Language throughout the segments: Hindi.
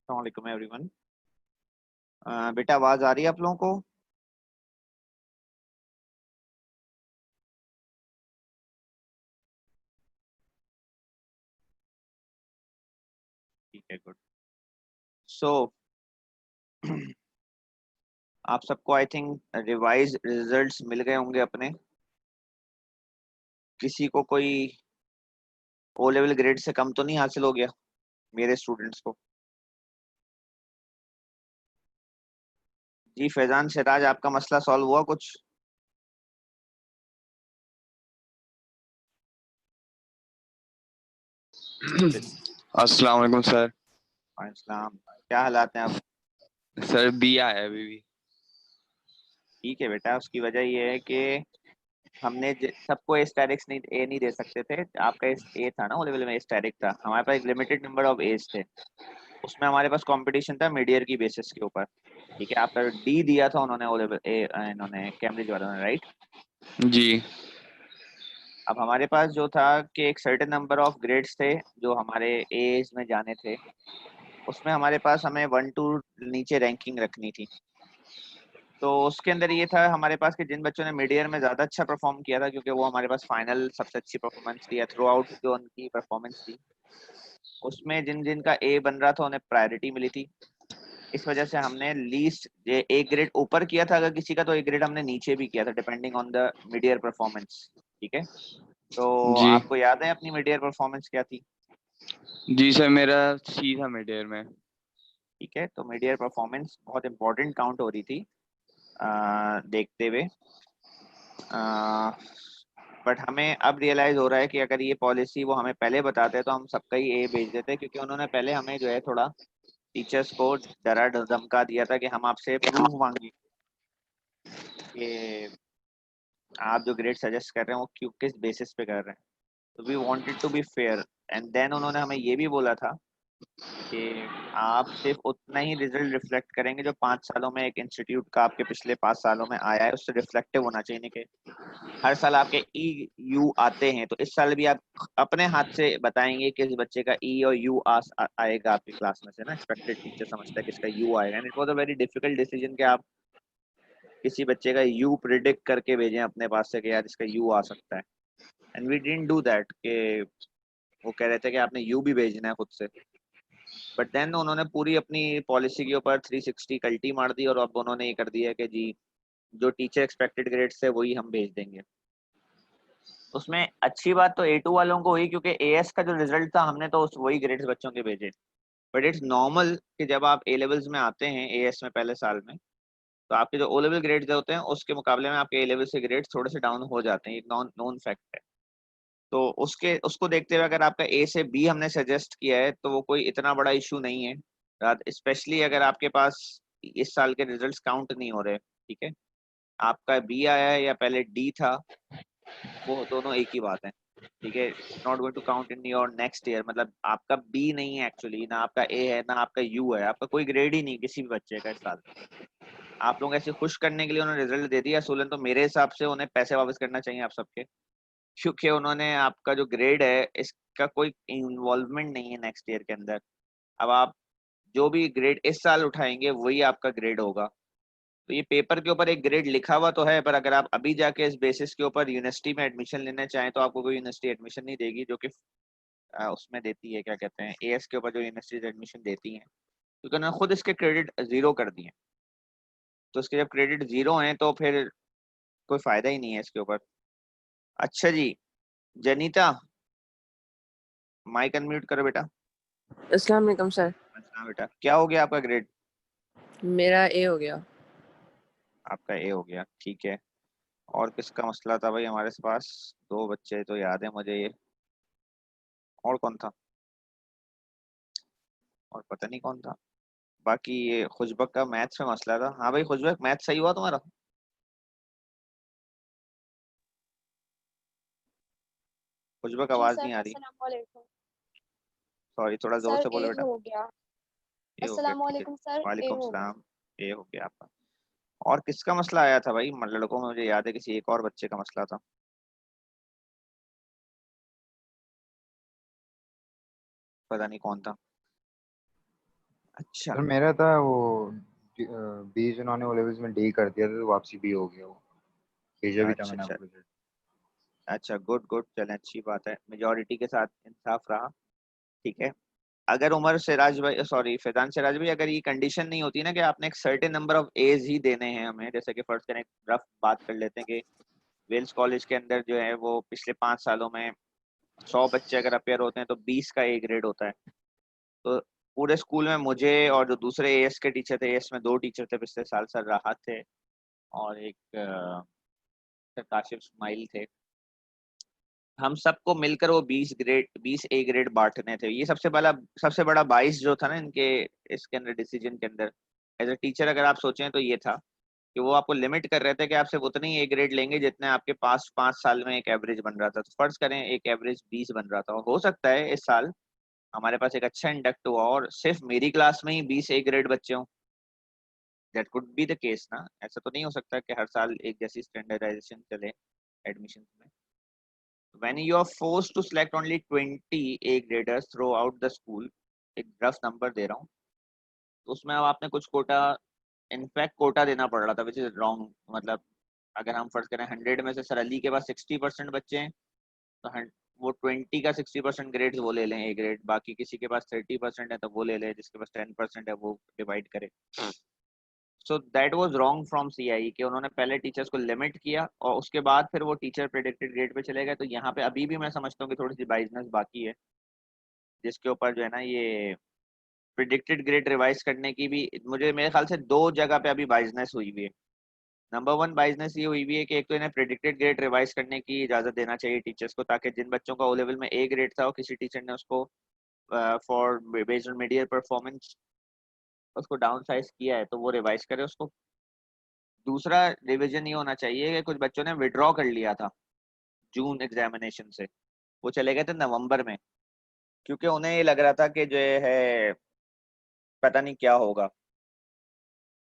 अस्सलाम एवरीवन। बेटा आवाज आ रही है आप लोगों को? ठीक है, गुड। सो आप सबको आई थिंक रिवाइज रिजल्ट्स मिल गए होंगे अपने। किसी को कोई ओ लेवल ग्रेड से कम तो नहीं हासिल हो गया मेरे स्टूडेंट्स को? जी फैजान सिराज, आपका मसला सॉल्व हुआ कुछ? अस्सलाम वालेकुम सर। इस्लाम, क्या हालात हैं आप? सर बी आया है अभी भी। ठीक है बेटा, उसकी वजह ये है कि हमने सबको एस्टेरिक्स नहीं ए नहीं दे सकते थे। आपका ए था ना, ओ लेवल में एस्टेरिक था। हमारे पास एक लिमिटेड नंबर ऑफ एज थे। उसमें हमारे पास कंपटीशन था मिड ईयर की बेसिस के ऊपर। ठीक है, आपका डी दिया था उन्होंने ओ लेवल ए, इन्होंने कैम्ब्रिज वालों ने, राइट? जी अब हमारे पास जो था कि एक सर्टेन नंबर ऑफ ग्रेड्स थे जो हमारे एज में जाने थे। उसमें हमारे पास हमें 1 to नीचे रैंकिंग रखनी थी। तो उसके अंदर ये था हमारे पास कि जिन बच्चों ने मिड ईयर में ज्यादा अच्छा परफॉर्म किया था, क्योंकि वो हमारे पास फाइनल सबसे अच्छी परफॉर्मेंस थी या थ्रू आउट जो उनकी परफॉर्मेंस थी, उसमें जिन जिन का ए बन रहा था उन्हें प्रायोरिटी मिली थी। इस वजह से हमने लीस्ट एक ग्रेड ऊपर किया था अगर किसी का, तो एक ग्रेड हमने नीचे भी किया था depending on the mid year performance. ठीक है, तो जी आपको याद है अपनी मिड ईयर परफॉर्मेंस क्या थी? जी सर, मेरा सी था मिड ईयर में। ठीक है, तो मिड ईयर परफॉर्मेंस बहुत इंपॉर्टेंट काउंट हो रही थी देखते हुए। बट हमें अब रियलाइज हो रहा है कि अगर ये पॉलिसी वो हमें पहले बताते तो हम सबका ही ए भेज देते, क्योंकि उन्होंने पहले हमें जो है थोड़ा टीचर्स को डरा धमका दिया था कि हम आपसे प्रूफ मांगे कि आप जो ग्रेड सजेस्ट कर रहे हैं वो क्यों, किस बेसिस पे कर रहे हैं। तो we wanted to be fair. And then उन्होंने हमें ये भी बोला था कि आप सिर्फ उतना ही रिजल्ट रिफ्लेक्ट करेंगे जो 5 सालों में एक इंस्टीट्यूट का आपके पिछले 5 सालों में आया है, उससे रिफ्लेक्टिव होना चाहिए कि हर साल आपके ई यू आते हैं। तो इस साल भी आप अपने हाथ से बताएंगे कि इस बच्चे का ई और यू आएगा आपकी क्लास में से ना। एक्सपेक्टेड टीचर समझता है कि इसका यू आएगा, and it was a very difficult decision कि आप किसी बच्चे का यू प्रिडिक्ट करके भेजें अपने पास से कि यार इसका यू आ सकता है। And we didn't do that कि वो कह रहे थे कि आपने यू भी भेजना है खुद से। बट देन उन्होंने पूरी अपनी पॉलिसी के ऊपर 360 कल्टी मार दी और अब उन्होंने ये कर दिया कि जी जो टीचर एक्सपेक्टेड ग्रेड्स थे वही हम भेज देंगे। उसमें अच्छी बात तो A2 वालों को हुई, क्योंकि एएस का जो रिजल्ट था हमने तो उस वही ग्रेड्स बच्चों के भेजे। बट इट्स नॉर्मल कि जब आप ए लेवल्स में आते हैं एएस में पहले साल में, तो आपके जो ओ लेवल ग्रेड्स होते हैं उसके मुकाबले में आपके ए लेवल से ग्रेड्स थोड़े से डाउन हो जाते हैं, एक नॉन नोन फैक्ट है। तो उसके उसको देखते हुए अगर आपका ए से बी हमने सजेस्ट किया है तो वो कोई इतना बड़ा इशू नहीं है। स्पेशली अगर आपके पास इस साल के रिजल्ट्स काउंट नहीं हो रहे। ठीक है, आपका बी आया है या पहले डी था, वो दोनों एक ही बात है। ठीक है, it's not going to count in your next year. मतलब आपका बी नहीं है एक्चुअली, ना आपका ए है ना आपका यू है, आपका कोई ग्रेड ही नहीं किसी भी बच्चे का इस साल। आप लोग ऐसे खुश करने के लिए उन्होंने रिजल्ट दे दिया सोलन, तो मेरे हिसाब से उन्हें पैसे वापस करना चाहिए आप सबके, क्योंकि उन्होंने आपका जो ग्रेड है इसका कोई इन्वॉल्वमेंट नहीं है नेक्स्ट ईयर के अंदर। अब आप जो भी ग्रेड इस साल उठाएंगे वही आपका ग्रेड होगा। तो ये पेपर के ऊपर एक ग्रेड लिखा हुआ तो है, पर अगर आप अभी जाके इस बेसिस के ऊपर यूनिवर्सिटी में एडमिशन लेना चाहें तो आपको कोई यूनिवर्सिटी एडमिशन नहीं देगी, जो कि उसमें देती है, क्या कहते हैं, एएस के ऊपर जो यूनिवर्सिटी एडमिशन देती हैं, क्योंकि उन्होंने खुद इसके क्रेडिट जीरो कर दिए। तो इसके जब क्रेडिट जीरो हैं तो फिर कोई फायदा ही नहीं है इसके ऊपर। अच्छा जी, जनीता माइक अनम्यूट करो बेटा। अस्सलाम वालेकुम सर। अच्छा बेटा, क्या हो गया आपका ग्रेड? मेरा ए हो गया। आपका ए हो गया, ठीक है। और किसका मसला था भाई हमारे पास? दो बच्चे तो याद है मुझे ये, और कौन था? और पता नहीं कौन था। बाकी ये खुशबक का मैथ्स में मसला था। हाँ भाई खुशबक, मैथ सही हुआ तुम्हारा? खुशबक जी आवाज सर, नहीं आ रही, अस्सलाम वालेकुम। सॉरी, थोड़ा जोर सर से ए बोलो बेटा। हो गया। ए हो गया, अस्सलाम ठीक है। वालेकुम सर, ए वालेकुम हो गया। सलाम। ए हो गया आपका। और किसका मसला आया था भाई लड़कों में? मुझे याद है किसी एक और बच्चे का मसला था, पता नहीं कौन था। अच्छा सर मेरा था वो 20 उन्होंने ओ लेवल्स में डी कर दिया था तो वापसी भी हो गया वो, भेजा भी था अच्छा मैंने अच्छा आपको। अच्छा, गुड गुड, चलें अच्छी बात है, मेजोरिटी के साथ इंसाफ रहा। ठीक है, अगर उमर सिराज भाई, सॉरी फैजान सिराज भाई, अगर ये कंडीशन नहीं होती ना कि आपने एक सर्टेन नंबर ऑफ एज ही देने हैं हमें, जैसे कि फर्स्ट करें, रफ बात कर लेते हैं कि वेल्स कॉलेज के अंदर जो है वो पिछले 5 सालों में 100 बच्चे अगर अपेयर होते हैं तो 20 का ए ग्रेड होता है। तो पूरे स्कूल में मुझे और जो दूसरे एएस के टीचर थे, एएस में 2 टीचर थे पिछले साल, सर राहत थे और एक सर काशिफ इस्माइल थे, हम सबको मिलकर वो 20 ए ग्रेड बांटने थे। ये सबसे बड़ा बाइस जो था ना इनके इसके अंदर, डिसीजन के अंदर, एज ए टीचर अगर आप सोचें तो ये था कि वो आपको लिमिट कर रहे थे कि आप सिर्फ उतने ही ए ग्रेड लेंगे जितने आपके पास 5 साल में एक एवरेज बन रहा था। तो फर्ज करें एक एवरेज 20 बन रहा था, और हो सकता है इस साल हमारे पास एक अच्छा इंडक्ट हुआ और सिर्फ मेरी क्लास में ही 20 ए ग्रेड बच्चे हों। That could be the case ना, ऐसा तो नहीं हो सकता कि हर साल एक जैसी स्टैंडर्डाइजेशन चले एडमिशन में। When you are forced to select only 20 A graders throughout the school, एक रफ नंबर दे रहा हूँ, तो उसमें अब आपने कुछ कोटा, इनफैक्ट कोटा देना पड़ रहा था, विच इज रॉन्ग। मतलब अगर हम फर्ज करें 100 में से सर अली के पास 60% बच्चे हैं, तो वो 20 का 60% ग्रेड्स वो ले लें ए ग्रेड, बाकी किसी के पास 30% है तो वो ले ले, जिसके पास 10% है वो डिवाइड करे। So that was wrong from CI कि उन्होंने पहले टीचर्स को लिमिट किया और उसके बाद फिर वो टीचर प्रेडिक्टेड ग्रेड पे चले गए। तो यहाँ पे अभी भी मैं समझता हूँ कि थोड़ी सी बाइजनेस बाकी है, जिसके ऊपर जो है ना ये प्रिडिक्टेड ग्रेड रिवाइज करने की भी मुझे मेरे ख्याल से 2 जगह पे अभी बाइजनेस हुई हुई है। नंबर 1 बाइजनेस ये हुई हुई है कि एक तो इन्हें प्रिडिक्टेड ग्रेड रिवाइज करने की इजाजत देना चाहिए टीचर्स को, ताकि जिन बच्चों का ओ लेवल में ए ग्रेड था और किसी टीचर ने उसको for based on medial performance उसको डाउन साइज किया है तो वो रिवाइज करे उसको। दूसरा रिवीजन ये होना चाहिए कि कुछ बच्चों ने विड्रॉ कर लिया था जून एग्जामिनेशन से, वो चले गए थे नवंबर में, क्योंकि उन्हें ये लग रहा था कि जो है पता नहीं क्या होगा।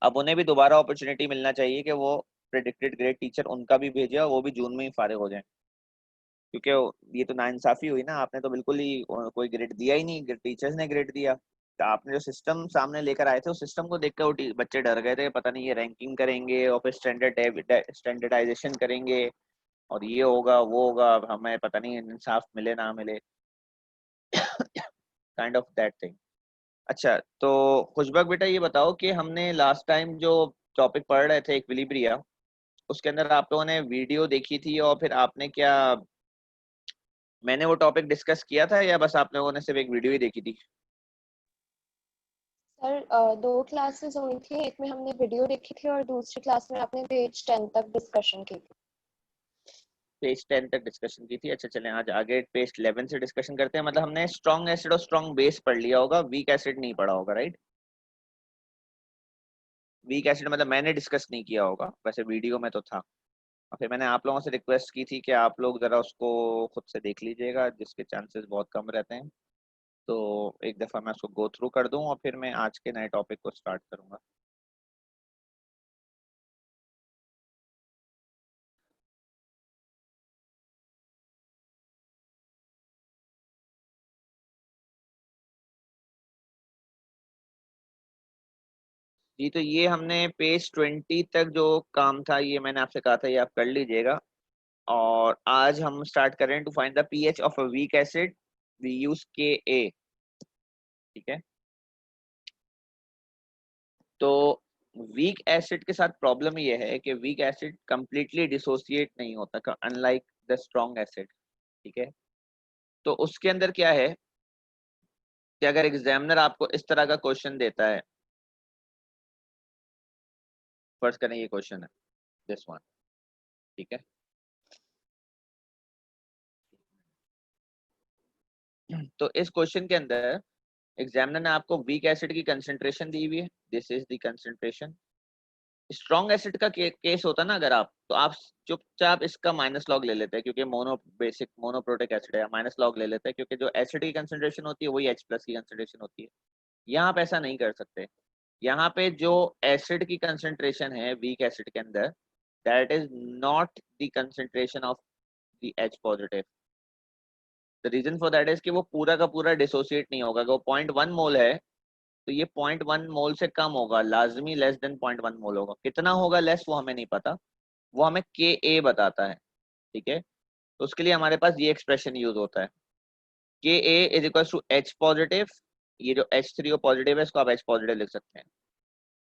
अब उन्हें भी दोबारा अपॉर्चुनिटी मिलना चाहिए कि वो प्रेडिक्टेड ग्रेड टीचर उनका भी भेजे और वो भी जून में ही फारिग हो जाए, क्योंकि ये तो नाइंसाफी हुई ना, आपने तो बिल्कुल ही कोई ग्रेड दिया ही नहीं, टीचर्स ने ग्रेड दिया। तो आपने जो सिस्टम सामने लेकर आए थे उस सिस्टम को देखकर वो बच्चे डर गए थे, पता नहीं ये रैंकिंग करेंगे और फिर स्टैंडर्डाइजेशन करेंगे और ये होगा वो होगा, हमें पता नहीं इंसाफ मिले ना मिले, काइंड ऑफ दैट थिंग। अच्छा, तो खुशबक बेटा ये बताओ कि हमने लास्ट टाइम जो टॉपिक पढ़ रहे थे इक्विलिब्रिया, उसके अंदर आप लोगों ने वीडियो देखी थी और फिर आपने क्या, मैंने वो टॉपिक डिस्कस किया था या बस आप लोगों ने सिर्फ एक वीडियो ही देखी थी? सर 2 क्लासेस हुई थी, एक में हमने वीडियो देखी थी और दूसरी क्लास में आपने पेज 10 तक डिस्कशन की थी। पेज 10 तक डिस्कशन की थी। अच्छा चलें आज आगे पेज 11 से डिस्कशन करते हैं। मतलब हमने स्ट्रॉन्ग एसिड और स्ट्रॉन्ग बेस पढ़ लिया होगा, वीक एसिड नहीं पढ़ा होगा, राइट? वीक एसिड मतलब मैंने डिस्कस नहीं किया होगा, वैसे वीडियो में तो था। और फिर मैंने आप लोगों से रिक्वेस्ट की थी कि आप लोग जरा उसको खुद से देख लीजिएगा, जिसके चांसेस बहुत कम रहते हैं। तो एक दफ़ा मैं उसको गो थ्रू कर दूं और फिर मैं आज के नए टॉपिक को स्टार्ट करूंगा। जी, तो ये हमने पेज 20 तक जो काम था ये मैंने आपसे कहा था ये आप कर लीजिएगा। और आज हम स्टार्ट कर रहे हैं to find the pH of a weak acid, we use Ka। ठीक है, तो वीक एसिड के साथ प्रॉब्लम ये है कि वीक एसिड कंप्लीटली डिसोसिएट नहीं होता, अनलाइक द स्ट्रॉन्ग एसिड। ठीक है, तो उसके अंदर क्या है कि अगर एग्जामिनर आपको इस तरह का क्वेश्चन देता है, फर्स्ट करें ये क्वेश्चन है दिस वन, ठीक है, तो इस क्वेश्चन के अंदर एग्जामिनर ने आपको वीक एसिड की कंसंट्रेशन दी हुई है, this is the concentration. Strong acid का केस होता ना अगर आप, तो आप चुपचाप इसका माइनस लॉग ले लेते हैं, क्योंकि बेसिक मोनोप्रोटिक एसिड है, माइनस लॉग ले लेते हैं, क्योंकि जो एसिड की कंसंट्रेशन होती है वही H प्लस की कंसंट्रेशन होती है। यहाँ पे ऐसा नहीं कर सकते। यहाँ पे जो एसिड की कंसंट्रेशन है वीक एसिड के अंदर, that is not the concentration of the H positive. The reason for that is कि वो पूरा का पूरा डिसोसिएट नहीं होगा। वो 0.1 मोल है तो ये 0.1 मोल से कम होगा, लाजमी लेस देन 0.1 मोल होगा। कितना होगा लेस वो हमें नहीं पता, वो हमें Ka बताता है, ठीक है। तो उसके लिए हमारे पास ये एक्सप्रेशन यूज होता है, Ka is equal to H positive, ये जो H3O पॉजिटिव है इसको आप H पॉजिटिव लिख सकते हैं।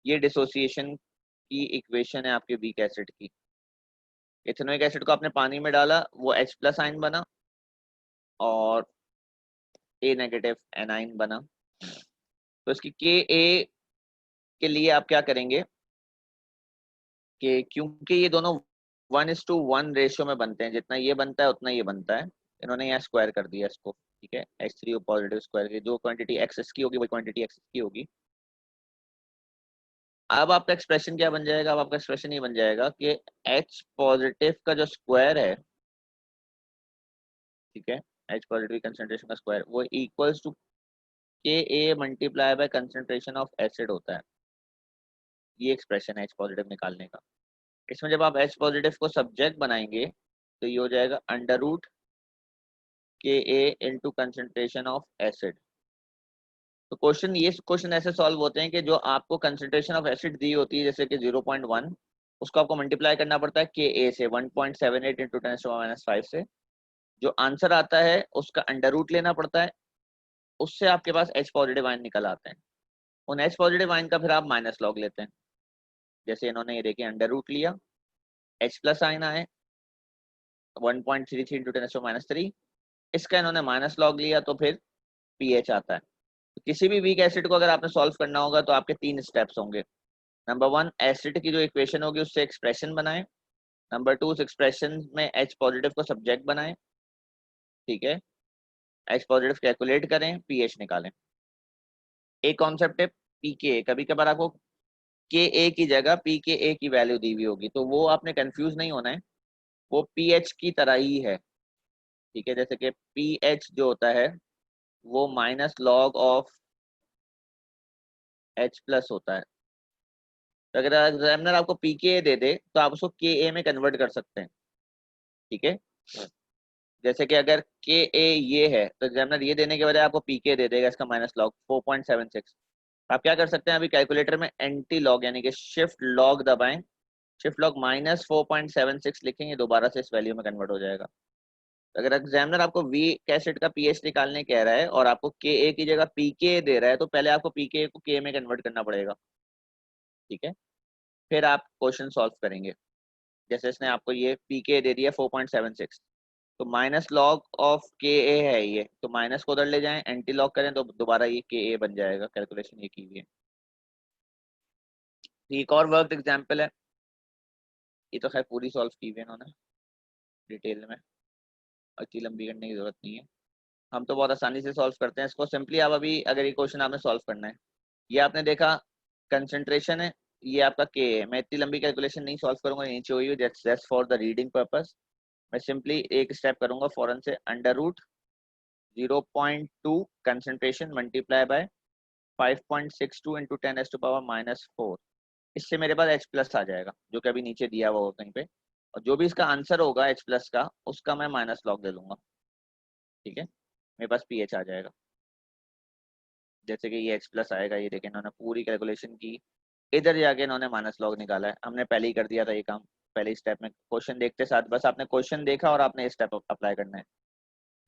ये डिसोसिएशन की इक्वेशन है आपके वीक एसिड की। इथेनोइक एसिड को आपने पानी में डाला, वो H प्लस आयन बना और A नेगेटिव एनाइन बना। तो इसकी Ka के लिए आप क्या करेंगे कि क्योंकि ये दोनों 1:1 रेशियो में बनते हैं, जितना ये बनता है उतना ये बनता है, इन्होंने यहाँ स्क्वायर कर दिया इसको, ठीक है। H3O पॉजिटिव स्क्वायर की जो क्वांटिटी एक्सेस की होगी वही क्वांटिटी एक्सेस की होगी। अब आपका एक्सप्रेशन क्या बन जाएगा, अब आपका एक्सप्रेशन ये बन जाएगा कि H पॉजिटिव का जो स्क्वायर है, ठीक है, H पॉजिटिव कंसंट्रेशन का स्क्वायर वो equals to Ka multiply by concentration of acid होता है। ये एक्सप्रेशन है H पॉजिटिव निकालने का। इसमें जब आप H पॉजिटिव को सब्जेक्ट बनाएंगे तो ये हो जाएगा under root Ka into concentration of acid. तो क्वेश्चन ऐसे सॉल्व होते हैं कि जो आपको कंसंट्रेशन ऑफ एसिड दी होती है जैसे कि 0.1, उसको आपको मल्टीप्लाई करना पड़ता है Ka से 1.78 इंटू 10⁻⁵ से। जो आंसर आता है उसका अंडर रूट लेना पड़ता है, उससे आपके पास H पॉजिटिव आयन निकल आते हैं। उन H पॉजिटिव आयन का फिर आप माइनस लॉग लेते हैं, जैसे इन्होंने ये देखिए अंडर रूट लिया, H प्लस आयन आए 1.33 इंटू 10⁻3, इसका इन्होंने माइनस लॉग लिया तो फिर pH आता है। तो किसी भी वीक एसिड को अगर आपने सॉल्व करना होगा तो आपके 3 स्टेप्स होंगे। नंबर 1, एसिड की जो इक्वेशन होगी उससे एक्सप्रेशन बनाएं। नंबर 2, उस एक्सप्रेशन में H पॉजिटिव को सब्जेक्ट बनाएं, ठीक है, H पॉजिटिव कैलकुलेट करें, pH निकालें। एक कॉन्सेप्ट है pKa, कभी कभार आपको Ka की जगह pKa की वैल्यू दी हुई होगी, तो वो आपने कंफ्यूज नहीं होना है, वो pH की तरह ही है, ठीक है। जैसे कि pH जो होता है वो minus log of H plus होता है। तो अगर एग्जामिनर आपको pKa दे दे तो आप उसको Ka में कन्वर्ट कर सकते हैं, ठीक है। जैसे कि अगर Ka ये है तो एग्जामिनर ये देने के बजाय आपको pK दे देगा, इसका माइनस लॉग 4.76। आप क्या कर सकते हैं, अभी कैलकुलेटर में एंटी लॉग यानी कि शिफ्ट लॉग दबाएं, शिफ्ट लॉग माइनस 4.76 लिखेंगे, दोबारा से इस वैल्यू में कन्वर्ट हो जाएगा। तो अगर एग्जामिनर आपको वीक एसिड का pH निकालने कह रहा है और आपको Ka की जगह pK दे रहा है तो पहले आपको pK को K में कन्वर्ट करना पड़ेगा, ठीक है, फिर आप क्वेश्चन सॉल्व करेंगे। जैसे इसने आपको ये pK दे दिया 4.76, तो माइनस लॉग ऑफ Ka है ये, तो माइनस को उधर ले जाएं, एंटी लॉग करें तो दोबारा ये Ka बन जाएगा। कैलकुलेशन ये की हुई है। एक और वर्क एग्जाम्पल है, ये तो खैर पूरी सॉल्व की हुई है इन्होंने डिटेल में, इतनी लंबी करने की जरूरत नहीं है, हम तो बहुत आसानी से सॉल्व करते हैं इसको। सिंपली आप अभी अगर ये क्वेश्चन आपने सॉल्व करना है, ये आपने देखा कंसंट्रेशन है, ये आपका K है। मैं इतनी लंबी कैलकुलेशन नहीं सॉल्व करूंगा, नीचे हुई that's for the reading purpose. मैं सिंपली एक स्टेप करूंगा फौरन से, under root 0.2 concentration multiply by 5.62 into 10⁻⁻⁴। इससे मेरे पास H प्लस आ जाएगा जो कि अभी नीचे दिया हुआ होगा कहीं पे, और जो भी इसका आंसर होगा H प्लस का उसका मैं माइनस लॉग ले लूंगा, ठीक है। मेरे पास pH आ जाएगा, जैसे कि ये H प्लस आएगा। ये देखें इन्होंने पूरी कैलकुलेशन की, इधर जाके इन्होंने माइनस लॉग निकाला है, हमने पहले ही कर दिया था ये काम पहले स्टेप में। क्वेश्चन देखते साथ बस आपने क्वेश्चन देखा और आपने स्टेप अप्लाई करना है।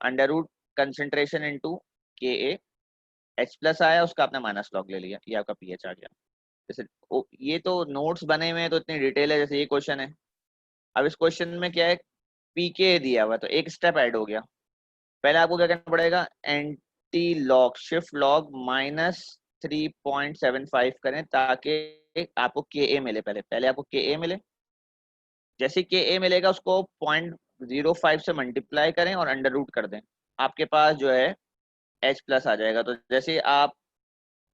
Under root concentration into Ka, H plus आया उसका आपने माइनस लॉग ले लिया, ये आपका pH आ गया। जैसे ये तो नोट्स बने हुए हैं तो इतनी डिटेल है, जैसे ये क्वेश्चन है। अब इस क्वेश्चन में क्या है, pK दिया हुआ तो एक स्टेप ऐड हो गया। पहले आपको क्या करना पड़ेगा, anti log shift log minus 3.75 करें ताकि आपको Ka मिले। पहले आपको Ka मिले, जैसे Ka मिलेगा उसको 0.05 से मल्टीप्लाई करें और अंडर रूट कर दें, आपके पास जो है H प्लस आ जाएगा। तो जैसे आप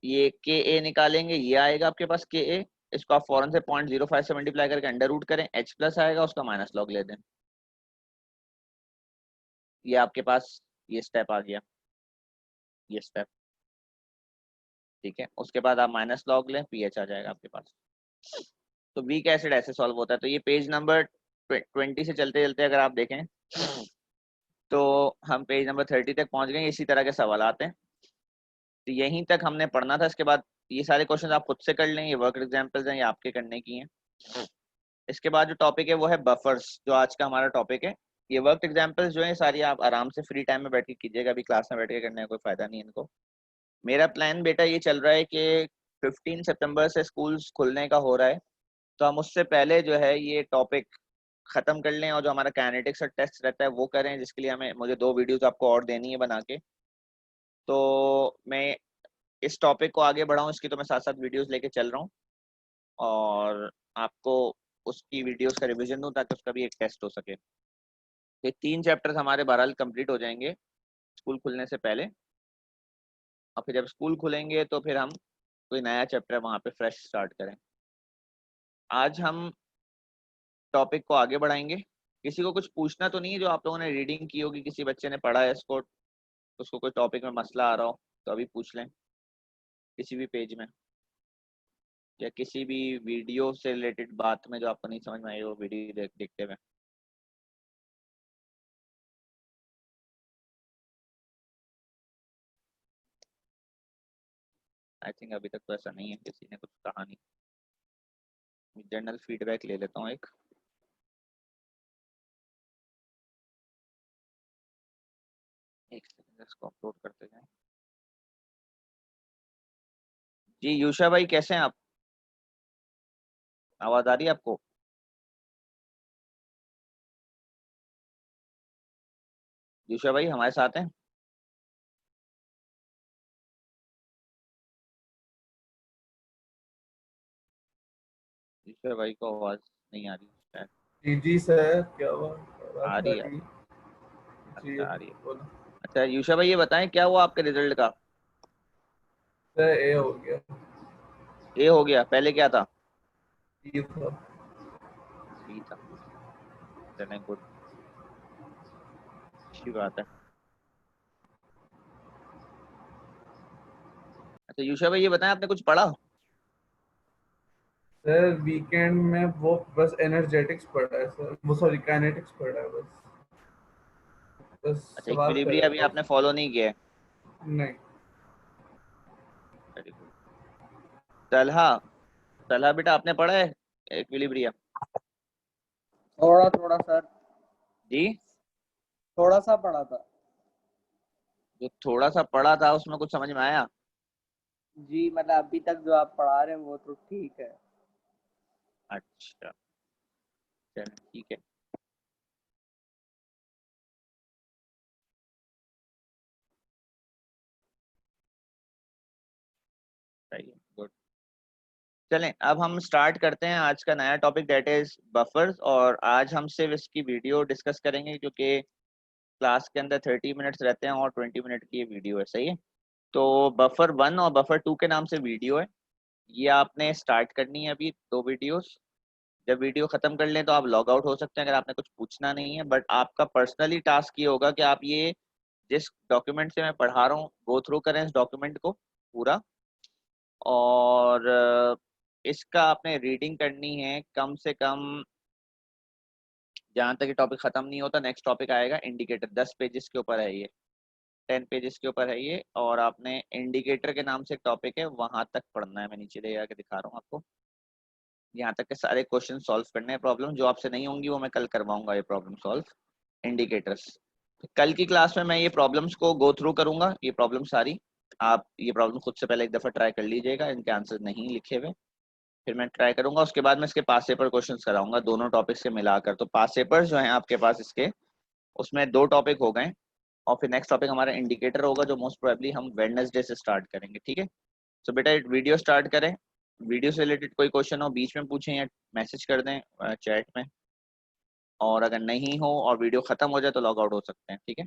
ये Ka निकालेंगे ये आएगा आपके पास Ka, इसको आप फौरन से 0.05 से मल्टीप्लाई करके अंडर रूट करें, H प्लस आएगा, उसका माइनस लॉग ले दें। ये आपके पास ये स्टेप आ गया, ये स्टेप, ठीक है। उसके बाद आप माइनस लॉग लें, pH आ जाएगा आपके पास। तो वीक एसिड ऐसे सॉल्व होता है। तो ये पेज नंबर 20 से चलते चलते अगर आप देखें तो हम पेज नंबर 30 तक पहुंच गए। इसी तरह के सवाल आते हैं, तो यहीं तक हमने पढ़ना था। इसके बाद ये सारे क्वेश्चन आप खुद से कर लें, ये वर्क एग्जाम्पल्स हैं, ये आपके करने की हैं। इसके बाद जो टॉपिक है वो है बफर्स, जो आज का हमारा टॉपिक है। ये वर्क एग्जाम्पल्स जो है सारी आप आराम से फ्री टाइम में बैठ के कीजिएगा, अभी क्लास में बैठ के करने का कोई फायदा नहीं है इनको। मेरा प्लान बेटा ये चल रहा है कि 15 सितंबर से स्कूल्स खुलने का हो रहा है, तो हम उससे पहले जो है ये टॉपिक खत्म कर लें और जो हमारा काइनेटिक्स और टेस्ट रहता है वो करें, जिसके लिए मुझे 2 वीडियोस आपको और देनी है बना के। तो मैं इस टॉपिक को आगे बढ़ाऊं, इसकी तो मैं साथ साथ वीडियोस लेके चल रहा हूँ और आपको उसकी वीडियोस का रिवीजन दूं ताकि उसका भी एक टेस्ट हो सके। ये 3 चैप्टर्स हमारे बहरहाल कंप्लीट हो जाएंगे स्कूल खुलने से पहले, और फिर जब स्कूल खुलेंगे तो फिर हम कोई नया चैप्टर वहाँ पे फ्रेश स्टार्ट करें। आज हम टॉपिक को आगे बढ़ाएंगे। किसी को कुछ पूछना तो नहीं है? जो आप लोगों ने रीडिंग की होगी, किसी बच्चे ने पढ़ा है इसको, उसको कोई टॉपिक में मसला आ रहा हो तो अभी पूछ लें, किसी भी पेज में या किसी भी वीडियो से रिलेटेड बात में जो आपको नहीं समझ में आई वो वीडियो देखते हुए। आई थिंक अभी तक तो ऐसा नहीं है, किसी ने कुछ कहा नहीं। जनरल फीडबैक ले लेता हूँ एक। सेकंड इसको अपलोड करते जाएं। जी यूशा भाई कैसे हैं आप? आवाज आ रही है आपको? यूशा भाई हमारे साथ हैं? यूशा भाई को आवाज नहीं आ रही शायद। जी जी सर, क्या हुआ? आ आवाज रही आ है? रही? जी अच्छा आ रही है। बोलो अच्छा यूशा भाई ये बताएं क्या हुआ आपके रिजल्ट का? सर। ए हो गया। ए हो गया, पहले क्या था? ये था। बी था। चलें गुड, अच्छी बात है। अच्छा यूशा भाई ये बताएं आपने कुछ पढ़ा? सर वीकेंड में वो बस एनर्जेटिक्स पढ़ा है सर, वो सॉरी काइनेटिक्स पढ़ा है बस। बस अच्छा सवाल इक्विलिब्रिया करे अभी थे आपने उसमें। फॉलो नहीं किया है? नहीं। Very good. तलहा, तलहा बेटा आपने पढ़ा है इक्विलिब्रिया? थोड़ा थोड़ा सर, जी थोड़ा सा पढ़ा था। जो थोड़ा सा पढ़ा था उसमें कुछ समझ में आया? जी मतलब अभी तक जो आप पढ़ा रहे हैं वो तो ठीक है। अच्छा चलें ठीक है। सही है गुड। चलें अब हम स्टार्ट करते हैं आज का नया टॉपिक, दैट इज बफर्स। और आज हम सिर्फ इसकी वीडियो डिस्कस करेंगे क्योंकि क्लास के अंदर 30 मिनट्स रहते हैं और 20 मिनट की ये वीडियो है, सही है। तो बफर 1 और बफर 2 के नाम से वीडियो है, ये आपने स्टार्ट करनी है अभी 2 वीडियोस। जब वीडियो खत्म कर लें तो आप लॉग आउट हो सकते हैं अगर आपने कुछ पूछना नहीं है, बट आपका पर्सनली टास्क ये होगा कि आप ये जिस डॉक्यूमेंट से मैं पढ़ा रहा हूँ गो थ्रू करें इस डॉक्यूमेंट को पूरा। और इसका आपने रीडिंग करनी है कम से कम, जहाँ तक ये टॉपिक खत्म नहीं होता नेक्स्ट टॉपिक आएगा इंडिकेटर, 10 पेजेस के ऊपर है ये, 10 पेजेस के ऊपर है ये। और आपने इंडिकेटर के नाम से एक टॉपिक है वहां तक पढ़ना है, मैं नीचे ले जाके दिखा रहा हूँ आपको। यहाँ तक के सारे क्वेश्चन सॉल्व करने हैं, प्रॉब्लम जो आपसे नहीं होंगी वो मैं कल करवाऊंगा ये प्रॉब्लम सॉल्व इंडिकेटर्स। कल की क्लास में मैं ये प्रॉब्लम्स को गो थ्रू करूंगा, ये प्रॉब्लम सारी आप ये प्रॉब्लम खुद से पहले एक दफा ट्राई कर लीजिएगा, इनके आंसर नहीं लिखे हुए फिर मैं ट्राई करूंगा। उसके बाद मैं इसके पास पेपर क्वेश्चंस कराऊंगा दोनों टॉपिक्स के मिलाकर। तो पास पेपर्स जो हैं आपके पास इसके, उसमें 2 टॉपिक हो गए और फिर नेक्स्ट टॉपिक हमारा इंडिकेटर होगा जो मोस्ट प्रोबेबली हम वेडनेसडे से स्टार्ट करेंगे, ठीक है। तो बेटा वीडियो स्टार्ट करें, वीडियो से रिलेटेड कोई क्वेश्चन हो बीच में पूछें या मैसेज कर दें चैट में, और अगर नहीं हो और वीडियो खत्म हो जाए तो लॉग आउट हो सकते हैं, ठीक है।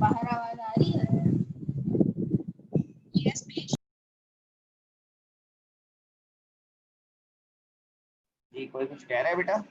बाहर आवाज आ रही है? Yes please. जी कोई कुछ कह रहा है बेटा?